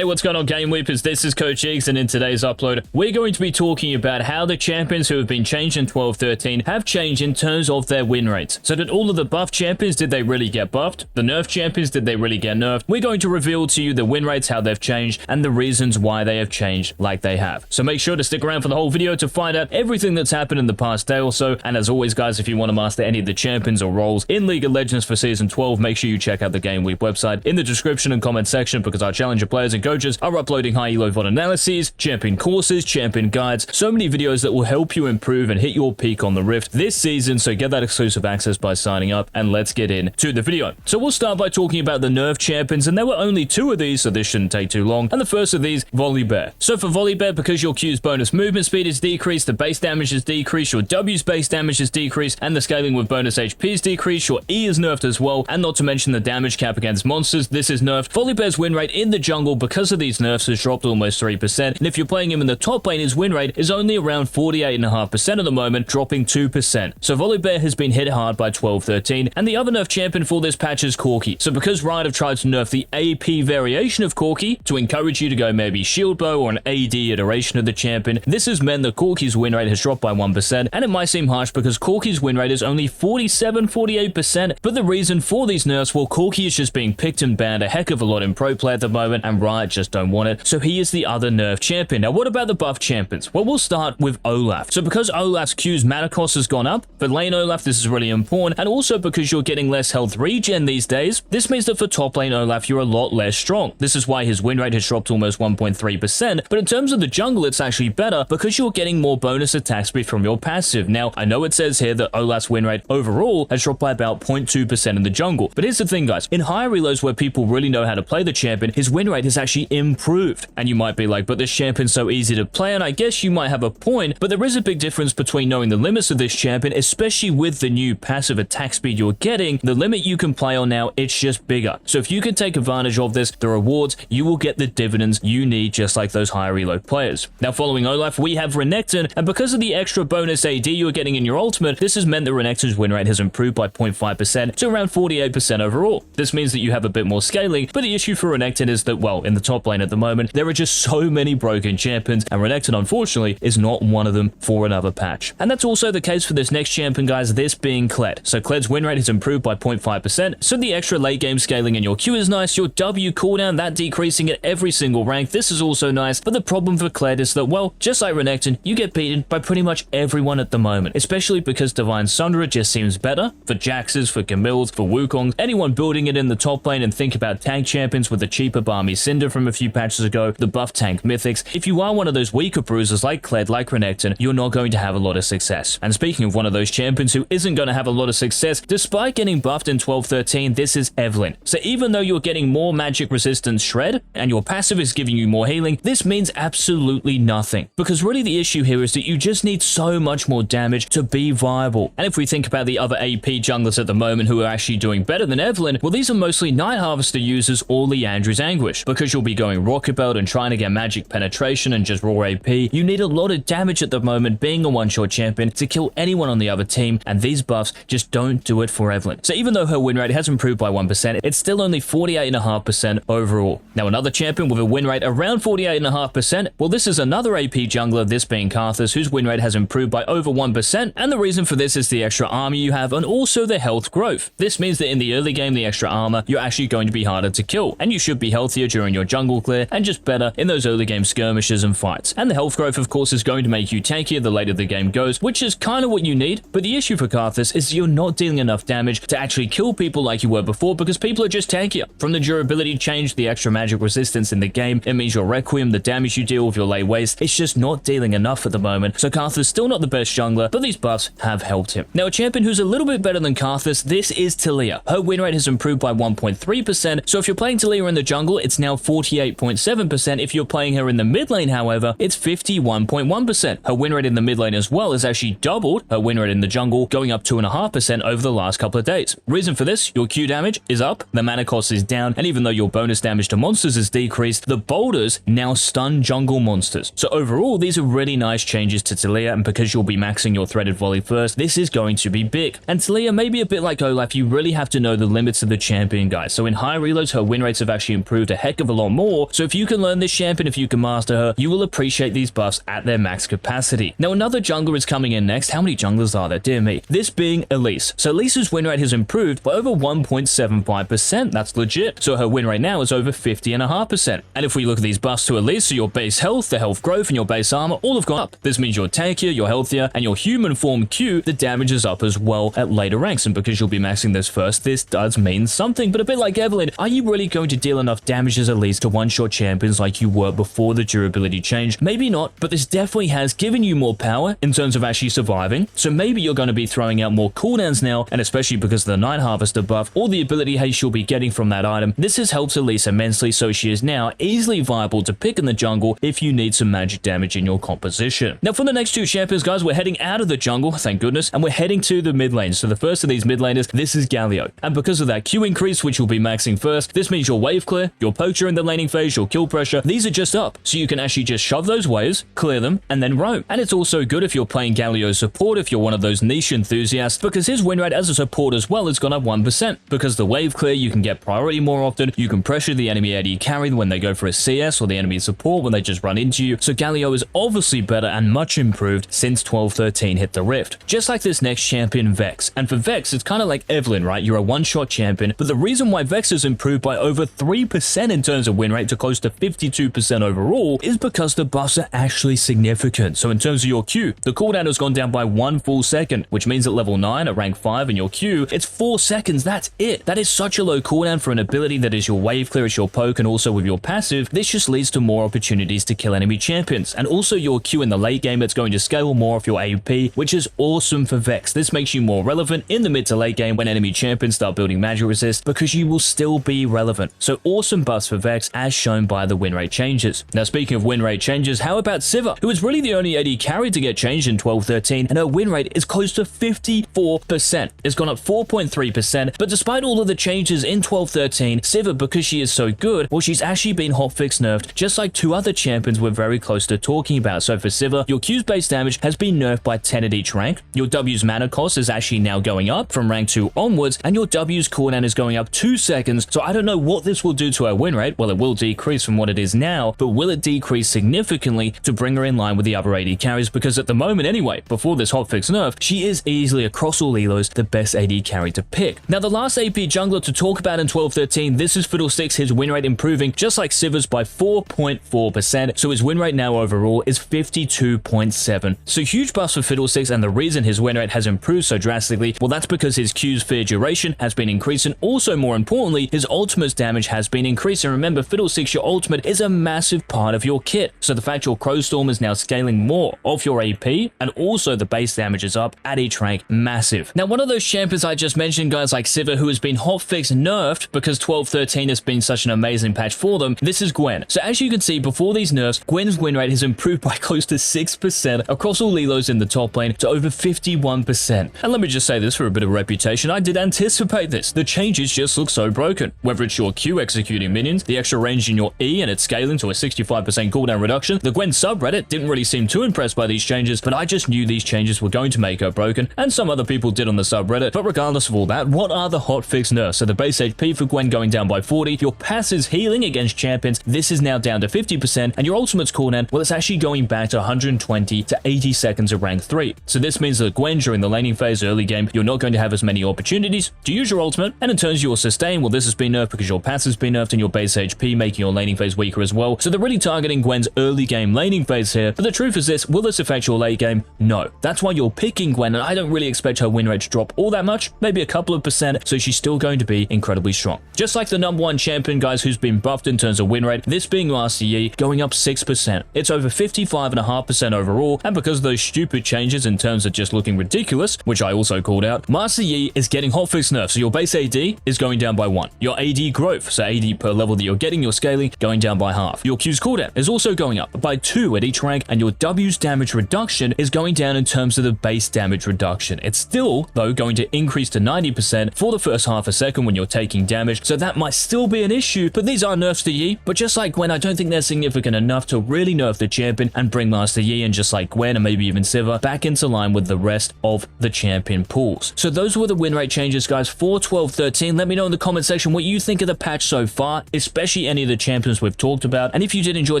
Hey, what's going on, GameLeapers? This is Coach Iggs, and in today's upload, we're going to be talking about how the champions who have been changed in 12-13 have changed in terms of their win rates. So did all of the buff champions, did they really get buffed? The nerf champions, did they really get nerfed? We're going to reveal to you the win rates, how they've changed, and the reasons why they have changed like they have. So make sure to stick around for the whole video to find out everything that's happened in the past day or so. And as always, guys, if you want to master any of the champions or roles in League of Legends for Season 12, make sure you check out the GameLeap website in the description and comment section, because our challenger players and coaches are uploading high elo VOD analyses, champion courses, champion guides, so many videos that will help you improve and hit your peak on the Rift this season. So get that exclusive access by signing up, and let's get into the video. So we'll start by talking about the nerf champions, and there were only 2 of these, so this shouldn't take too long. And the first of these, Volibear. So for Volibear, because your Q's bonus movement speed is decreased, the base damage is decreased, your W's base damage is decreased, and the scaling with bonus HP is decreased, your E is nerfed as well, and not to mention the damage cap against monsters, this is nerfed. Volibear's win rate in the jungle, because of these nerfs, has dropped almost 3%, and if you're playing him in the top lane, his win rate is only around 48.5% at the moment, dropping 2%. So Volibear has been hit hard by 12-13, and the other nerf champion for this patch is Corki. So because Riot have tried to nerf the AP variation of Corki to encourage you to go maybe shield bow or an AD iteration of the champion, this has meant that Corki's win rate has dropped by 1%, and it might seem harsh because Corki's win rate is only 47-48%, but the reason for these nerfs, well, Corki is just being picked and banned a heck of a lot in pro play at the moment, and Riot just don't want it, so he is the other nerf champion. Now, what about the buff champions? Well, we'll start with Olaf. So because Olaf's Q's mana cost has gone up, for lane Olaf, this is really important, and also because you're getting less health regen these days, this means that for top lane Olaf, you're a lot less strong. This is why his win rate has dropped almost 1.3%, but in terms of the jungle, it's actually better because you're getting more bonus attack speed from your passive. Now, I know it says here that Olaf's win rate overall has dropped by about 0.2% in the jungle, but here's the thing, guys. In higher reloads where people really know how to play the champion, his win rate has actually improved. And you might be like, but this champion's so easy to play, and I guess you might have a point, but there is a big difference between knowing the limits of this champion, especially with the new passive attack speed you're getting. The limit you can play on now, it's just bigger. So if you can take advantage of this, the rewards, you will get the dividends you need, just like those higher reload players. Now, following Olaf, we have Renekton, and because of the extra bonus AD you're getting in your ultimate, this has meant that Renekton's win rate has improved by 0.5% to around 48% overall. This means that you have a bit more scaling, but the issue for Renekton is that, well, in the top lane at the moment, there are just so many broken champions, and Renekton, unfortunately, is not one of them for another patch. And that's also the case for this next champion, guys, this being Kled. So Kled's win rate has improved by 0.5%, so the extra late game scaling in your Q is nice, your W cooldown, that decreasing at every single rank, this is also nice, but the problem for Kled is that, well, just like Renekton, you get beaten by pretty much everyone at the moment, especially because Divine Sundra just seems better for Jaxes, for Camille's, for Wukongs, anyone building it in the top lane. And think about tank champions with the cheaper Balmy Cinder from a few patches ago, the buff tank mythics. If you are one of those weaker bruisers like Kled, like Renekton, you're not going to have a lot of success. And speaking of one of those champions who isn't going to have a lot of success despite getting buffed in 12-13, this is Evelynn. So even though you're getting more magic resistance shred and your passive is giving you more healing, this means absolutely nothing, because really the issue here is that you just need so much more damage to be viable. And if we think about the other AP junglers at the moment who are actually doing better than Evelynn, well, these are mostly Night Harvester users or Liandry's Anguish. Because you'll be going Rocket Belt and trying to get magic penetration and just raw AP, you need a lot of damage at the moment being a one-shot champion to kill anyone on the other team, and these buffs just don't do it for Evelynn. So even though her win rate has improved by 1%, it's still only 48.5% overall. Now, another champion with a win rate around 48.5%, well, this is another AP jungler, this being Karthus, whose win rate has improved by over 1%, and the reason for this is the extra armor you have and also the health growth. This means that in the early game, the extra armor, you're actually going to be harder to kill, and you should be healthier during your jungle clear and just better in those early game skirmishes and fights. And the health growth, of course, is going to make you tankier the later the game goes, which is kind of what you need. But the issue for Karthus is you're not dealing enough damage to actually kill people like you were before, because people are just tankier. From the durability change, the extra magic resistance in the game, it means your Requiem, the damage you deal with your lay waste, it's just not dealing enough at the moment. So Karthus still not the best jungler, but these buffs have helped him. Now, a champion who's a little bit better than Karthus, this is Taliyah. Her win rate has improved by 1.3%, so if you're playing Taliyah in the jungle, it's now 48.7%. If you're playing her in the mid lane, however, it's 51.1%. Her win rate in the mid lane as well has actually doubled her win rate in the jungle, going up 2.5% over the last couple of days. Reason for this, your Q damage is up, the mana cost is down, and even though your bonus damage to monsters is decreased, the boulders now stun jungle monsters. So overall, these are really nice changes to Taliyah, and because you'll be maxing your threaded volley first, this is going to be big. And Taliyah may be a bit like Olaf, you really have to know the limits of the champion, guys. So in high reloads, her win rates have actually improved a heck of a lot more. So if you can learn this champion, if you can master her, you will appreciate these buffs at their max capacity. Now another jungler is coming in next. How many junglers are there? Dear me. This being Elise. So Elise's win rate has improved by over 1.75%. That's legit. So her win rate now is over 50.5%. And if we look at these buffs to Elise, so your base health, the health growth, and your base armor all have gone up. This means you're tankier, you're healthier, and your human form Q, the damage is up as well at later ranks. And because you'll be maxing this first, this does mean something. But a bit like Evelynn, are you really going to deal enough damage as Elise to one-shot champions like you were before the durability change? Maybe not, but this definitely has given you more power in terms of actually surviving. So maybe you're going to be throwing out more cooldowns now, and especially because of the Night Harvester buff or the ability haste you'll be getting from that item, this has helped Elise immensely, so she is now easily viable to pick in the jungle if you need some magic damage in your composition. Now for the next two champions, guys, we're heading out of the jungle, thank goodness, and we're heading to the mid lane. So the first of these mid laners, this is Galio. And because of that Q increase, which you'll be maxing first, this means your wave clear, your poke during the laning phase, your kill pressure, these are just up. So you can actually just shove those waves, clear them, and then roam. And it's also good if you're playing Galio support, if you're one of those niche enthusiasts, because his win rate as a support as well has gone up 1%. Because the wave clear, you can get priority more often, you can pressure the enemy AD carry when they go for a CS, or the enemy support when they just run into you. So Galio is obviously better and much improved since 12-13 hit the rift. Just like this next champion, Vex. And for Vex, it's kind of like Evelynn, right? You're a one-shot champion, but the reason why Vex has improved by over 3% in terms of win rate to close to 52% overall is because the buffs are actually significant. So in terms of your Q, the cooldown has gone down by 1 full second, which means at level 9, at rank 5 in your Q, it's 4 seconds, that's it. That is such a low cooldown for an ability that is your wave clear, it's your poke, and also with your passive, this just leads to more opportunities to kill enemy champions. And also your Q in the late game, it's going to scale more off your AP, which is awesome for Vex. This makes you more relevant in the mid to late game when enemy champions start building magic resist, because you will still be relevant. So awesome buffs for Vex as shown by the win rate changes. Now speaking of win rate changes, how about Sivir, who is really the only AD carry to get changed in 12-13, and her win rate is close to 54%. It's gone up 4.3%, but despite all of the changes in 12-13, Sivir, because she is so good, well, she's actually been hotfix nerfed, just like two other champions we're very close to talking about. So for Sivir, your Q's base damage has been nerfed by 10 at each rank, your W's mana cost is actually now going up from rank 2 onwards, and your W's cooldown is going up 2 seconds. So I don't know what this will do to her win rate. Well, it will decrease from what it is now, but will it decrease significantly to bring her in line with the other AD carries? Because at the moment anyway, before this hotfix nerf, she is easily across all elos the best AD carry to pick. Now the last AP jungler to talk about in 12-13, this is Fiddlesticks, his win rate improving just like Sivir's by 4.4%, so his win rate now overall is 52.7. So huge buffs for Fiddlesticks, and the reason his win rate has improved so drastically, well, that's because his Q's fear duration has been increasing. Also, more importantly, his ultimate's damage has been increasing. Remember, Fiddlesticks, your ultimate is a massive part of your kit, so the fact your Crowstorm is now scaling more of your AP, and also the base damage is up at each rank, massive. Now one of those champions I just mentioned, guys, like Sivir, who has been hotfix nerfed because 12-13 has been such an amazing patch for them, this is Gwen. So as you can see, before these nerfs, Gwen's win rate has improved by close to 6% across all elos in the top lane to over 51%. And let me just say this for a bit of reputation, I did anticipate this. The changes just look so broken. Whether it's your Q executing minions, the extra range in your E and it's scaling to a 65% cooldown reduction, the Gwen subreddit didn't really seem too impressed by these changes, but I just knew these changes were going to make her broken, and some other people did on the subreddit. But regardless of all that, what are the hotfix nerfs? So the base HP for Gwen going down by 40, your passive healing against champions, this is now down to 50%, and your ultimate's cooldown, well, it's actually going back to 120 to 80 seconds at rank 3. So this means that Gwen during the laning phase early game, you're not going to have as many opportunities to use your ultimate, and in terms of your sustain, well, this has been nerfed because your passive's been nerfed and your base HP, making your laning phase weaker as well. So they're really targeting Gwen's early game laning phase here, but the truth is this, will this affect your late game? No. That's why you're picking Gwen, and I don't really expect her win rate to drop all that much, maybe a couple of percent, so she's still going to be incredibly strong. Just like the #1 champion, guys, who's been buffed in terms of win rate, this being Master Yi, going up 6%. It's over 55.5% overall, and because of those stupid changes in terms of just looking ridiculous, which I also called out, Master Yi is getting hotfix nerfs, so your base AD is going down by 1. Your AD growth, so AD per level that you're getting, your scaling, going down by half. Your Q's cooldown is also going up by 2 at each rank, and your W's damage reduction is going down in terms of the base damage reduction. It's still, though, going to increase to 90% for the first half a second when you're taking damage, so that might still be an issue, but these are nerfs to Yi. But just like Gwen, I don't think they're significant enough to really nerf the champion and bring Master Yi, and just like Gwen and maybe even Sivir, back into line with the rest of the champion pools. So those were the win rate changes, guys, for 12-13. Let me know in the comment section what you think of the patch so far, especially especially any of the champions we've talked about. And if you did enjoy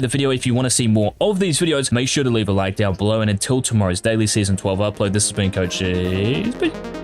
the video, if you want to see more of these videos, make sure to leave a like down below. And until tomorrow's daily Season 12 upload, this has been Coach Cheeks. Peace.